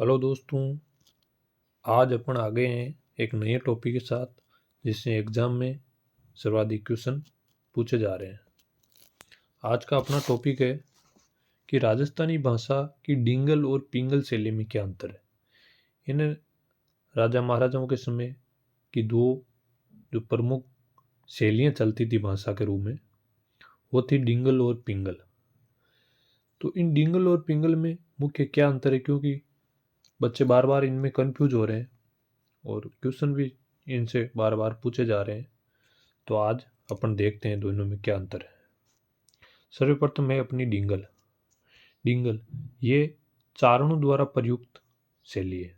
Hello दोस्तों, आज अपन आ गए हैं एक नए टॉपिक के साथ जिससे एग्जाम में सर्वाधिक क्वेश्चन पूछे जा रहे हैं। आज का अपना टॉपिक है कि राजस्थानी भाषा की डिंगल और पिंगल शैली में क्या अंतर है। इन राजा महाराजाओं के समय की दो जो प्रमुख शैलियाँ चलती थी भाषा के रूप में, वो थी डिंगल और पिंगल। तो इन डिंगल और पिंगल में मुख्य क्या अंतर है, क्योंकि बच्चे बार बार इनमें कंफ्यूज हो रहे हैं और क्वेश्चन भी इनसे बार बार पूछे जा रहे हैं। तो आज अपन देखते हैं दोनों में क्या अंतर है। सर्वप्रथम है अपनी डिंगल। डिंगल ये चारणों द्वारा प्रयुक्त शैली है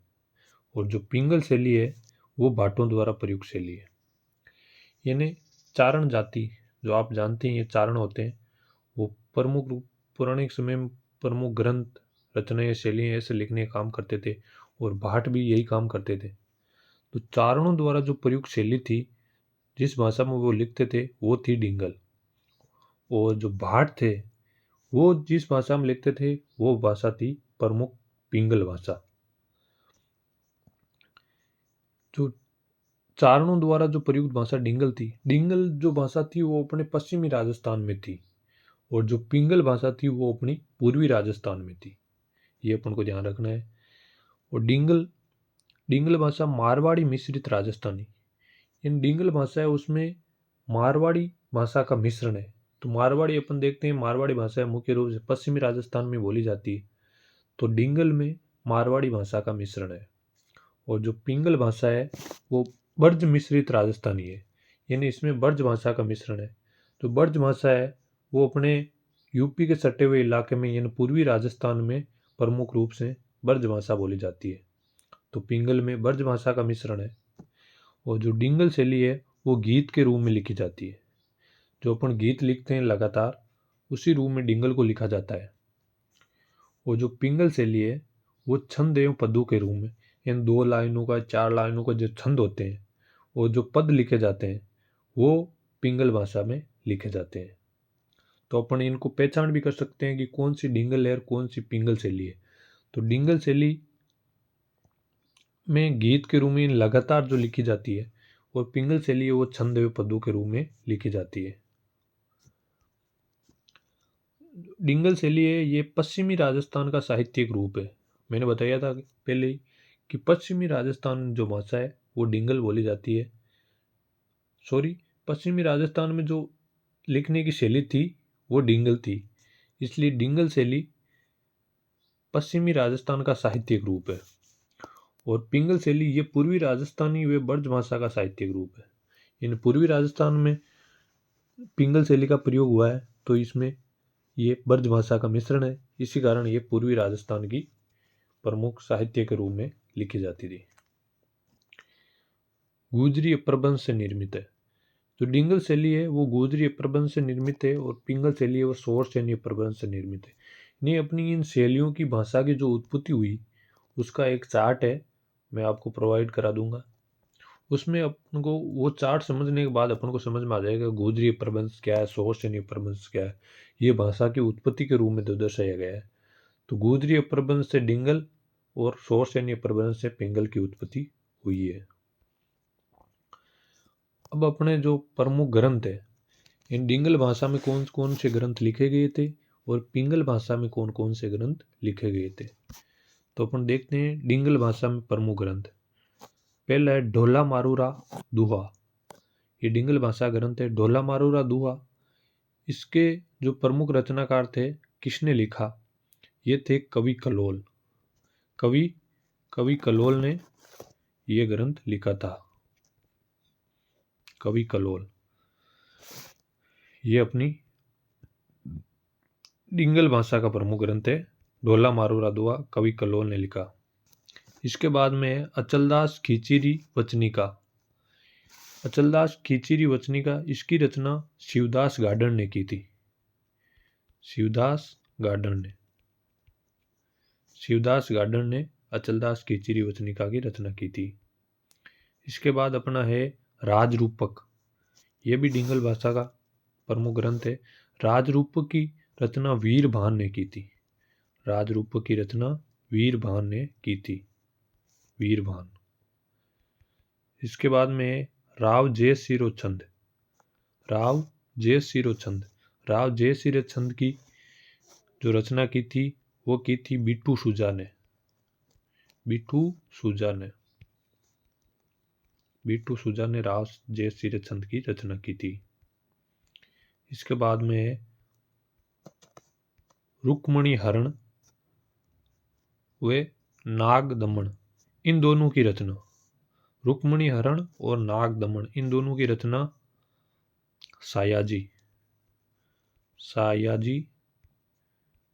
और जो पिंगल शैली है वो भाटों द्वारा प्रयुक्त शैली है। यानी चारण जाति, जो आप जानते हैं ये चारण होते हैं, वो प्रमुख रूप पौराणिक समय में प्रमुख ग्रंथ रचनाएं शैलियाँ ऐसे लिखने का काम करते थे और भाट भी यही काम करते थे। तो चारणों द्वारा जो प्रयुक्त शैली थी, जिस भाषा में वो लिखते थे, वो थी डिंगल। और जो भाट थे वो जिस भाषा में लिखते थे वो भाषा थी प्रमुख पिंगल भाषा। जो चारणों द्वारा जो प्रयुक्त भाषा डिंगल थी, डिंगल जो भाषा थी वो अपने पश्चिमी राजस्थान में थी और जो पिंगल भाषा थी वो अपनी पूर्वी राजस्थान में थी। ये अपन को ध्यान रखना है। और डिंगल डिंगल भाषा मारवाड़ी मिश्रित राजस्थानी, इन डिंगल भाषा है उसमें मारवाड़ी भाषा का मिश्रण है। तो मारवाड़ी अपन देखते हैं, मारवाड़ी भाषा है मुख्य रूप से पश्चिमी राजस्थान में बोली जाती है। तो डिंगल में मारवाड़ी भाषा का मिश्रण है। और जो पिंगल भाषा है वो ब्रज मिश्रित राजस्थानी है, यानी इसमें ब्रज भाषा का मिश्रण है। तो ब्रज भाषा है वो अपने यूपी के सटे हुए इलाके में यानी पूर्वी राजस्थान में प्रमुख रूप से ब्रज भाषा बोली जाती है। तो पिंगल में ब्रज भाषा का मिश्रण है। और जो डिंगल शैली है वो गीत के रूप में लिखी जाती है। जो अपन गीत लिखते हैं लगातार, उसी रूप में डिंगल को लिखा जाता है। और जो पिंगल शैली है वो छंद एवं पदों के रूप में, इन 2 लाइनों का 4 लाइनों का जो छंद होते हैं और जो पद लिखे जाते हैं वो पिंगल भाषा में लिखे जाते हैं। तो अपन इनको पहचान भी कर सकते हैं कि कौन सी डिंगल है और कौन सी पिंगल शैली है। तो डिंगल शैली में गीत के रूप में लगातार जो लिखी जाती है और पिंगल शैली है वो छंद एवं पदों के रूप में लिखी जाती है। डिंगल शैली है ये पश्चिमी राजस्थान का साहित्यिक रूप है। मैंने बताया था पहले ही कि पश्चिमी राजस्थान जो भाषा है वो डिंगल बोली जाती है। सॉरी, पश्चिमी राजस्थान में जो लिखने की शैली थी वो डिंगल थी, इसलिए डिंगल शैली पश्चिमी राजस्थान का साहित्यिक रूप है। और पिंगल शैली ये पूर्वी राजस्थानी व ब्रज भाषा का साहित्यिक रूप है। इन पूर्वी राजस्थान में पिंगल शैली का प्रयोग हुआ है, तो इसमें ये ब्रज भाषा का मिश्रण है, इसी कारण ये पूर्वी राजस्थान की प्रमुख साहित्य के रूप में लिखी जाती थी। गुजरी अपभ्रंश से निर्मित है। जो डिंगल शैली है वो गुजरी अपभ्रंश से निर्मित है और पिंगल शैली है वो शोर सैन्य अपभ्रंश से निर्मित है। नहीं, अपनी इन शैलियों की भाषा की जो उत्पत्ति हुई उसका एक चार्ट है, मैं आपको प्रोवाइड करा दूंगा। उसमें अपन को वो चार्ट समझने के बाद अपन को समझ में आ जाएगा गोजरी अपभ्रंश क्या है, शोर सैन्य अपभ्रंश क्या है। ये भाषा की उत्पत्ति के रूप में दर्शाया गया है। तो गोजरी अपभ्रंश से डिंगल और शोर सैन्य अपभ्रंश से पिंगल की उत्पत्ति हुई है। अब अपने जो प्रमुख ग्रंथ है, इन डिंगल भाषा में कौन कौन से ग्रंथ लिखे गए थे और पिंगल भाषा में कौन कौन से ग्रंथ लिखे गए थे। तो अपन देखते हैं डिंगल भाषा में प्रमुख ग्रंथ। पहला है ढोला मारूरा दुहा। ये डिंगल भाषा ग्रंथ है ढोला मारूरा दुहा। इसके जो प्रमुख रचनाकार थे, किसने लिखा, ये थे कवि कलोल। कवि कवि कलोल ने ये ग्रंथ लिखा था। कवि कलोल ये अपनी डिंगल भाषा का प्रमुख ग्रंथ है। ढोला मारूरा दुआ कवि कलोल ने लिखा। इसके बाद में है अचलदास खींचीरी वचनिका। अचलदास खींचीरी वचनिका, इसकी रचना शिवदास गार्डन ने की थी। शिवदास गार्डन ने अचलदास खींचीरी वचनिका की रचना की थी। इसके बाद अपना है राजरूपक। यह भी डिंगल भाषा का प्रमुख ग्रंथ है। राजरूपक की रचना वीर भान ने की थी। राजरूपक की रचना वीरभान ने की थी, वीरभान। इसके बाद में राव जयसिरोचंद, राव जयसिरोचंद, राव जयसिरोचंद की जो रचना की थी वो की थी बिट्टू सुजा ने, बिट्टू सुजा ने, बिट्टू सुजा ने राव जयसिरोचंद की रचना की थी। इसके बाद में रुक्मणी हरण वे नाग दमन, इन दोनों की रचना, रुक्मणी हरण और नाग दमन इन दोनों की रचना सायाजी, सायाजी,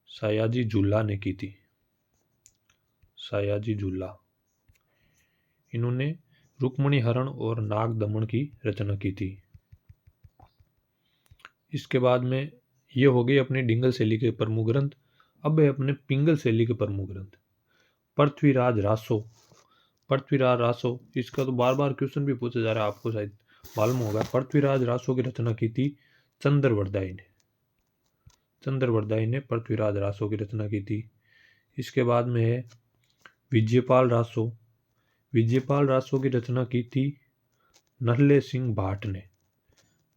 सायाजी झूला ने की थी, सायाजी झूला। इन्होंने रुक्मणी हरण और नाग दमन की रचना की थी। इसके बाद में ये हो गई अपनी डिंगल शैली के प्रमुख ग्रंथ। अब है अपने पिंगल शैली के प्रमुख ग्रंथ। पृथ्वीराज रासो, पृथ्वीराज रासो, इसका तो बार बार क्वेश्चन भी पूछा जा रहा है, आपको शायद मालूम होगा। पृथ्वीराज रासो की रचना की थी चंद्रवरदाई ने, चंद्रवरदाई ने पृथ्वीराज रासो की रचना की थी। इसके बाद में है विजयपाल रासो, विजयपाल रासो की रचना की थी नल्ले सिंह भाट ने।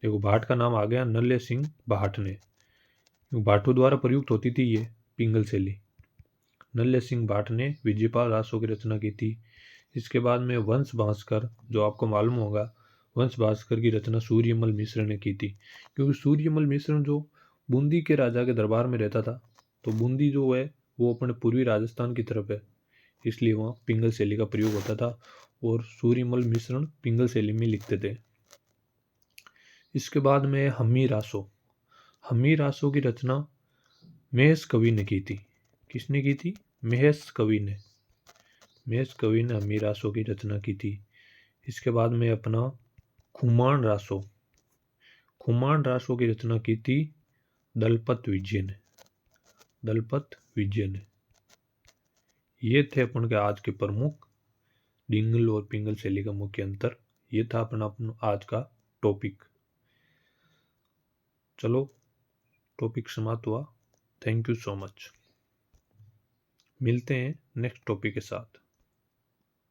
देखो भाट का नाम आ गया, नल्ले सिंह भाट ने, भाटों द्वारा प्रयुक्त होती थी ये पिंगल शैली। नल्ले सिंह भाट ने विजयपाल रासो की रचना की थी। इसके बाद में वंश भास्कर, जो आपको मालूम होगा, वंश भास्कर की रचना सूर्यमल मिश्र ने की थी। क्योंकि सूर्यमल मिश्र जो बूंदी के राजा के दरबार में रहता था, तो बूंदी जो है वो अपने पूर्वी राजस्थान की तरफ है, इसलिए वहाँ पिंगल शैली का प्रयोग होता था और सूर्यमल मिश्रण पिंगल शैली में लिखते थे। इसके बाद में हम्मी रासो, हम्मी रासो की रचना महेश कवि ने की थी। किसने की थी? महेश कवि ने, महेश कवि ने हम्मी रासो की रचना की थी। इसके बाद में अपना खुमान रासो, खुमान रासो की रचना की थी दलपत विजय ने, दलपत विजय ने। ये थे अपन के आज के प्रमुख डिंगल और पिंगल शैली का मुख्य अंतर। ये था अपना आज का टॉपिक। चलो टॉपिक समाप्त हुआ। Thank you so much. मिलते हैं नेक्स्ट टॉपिक के साथ।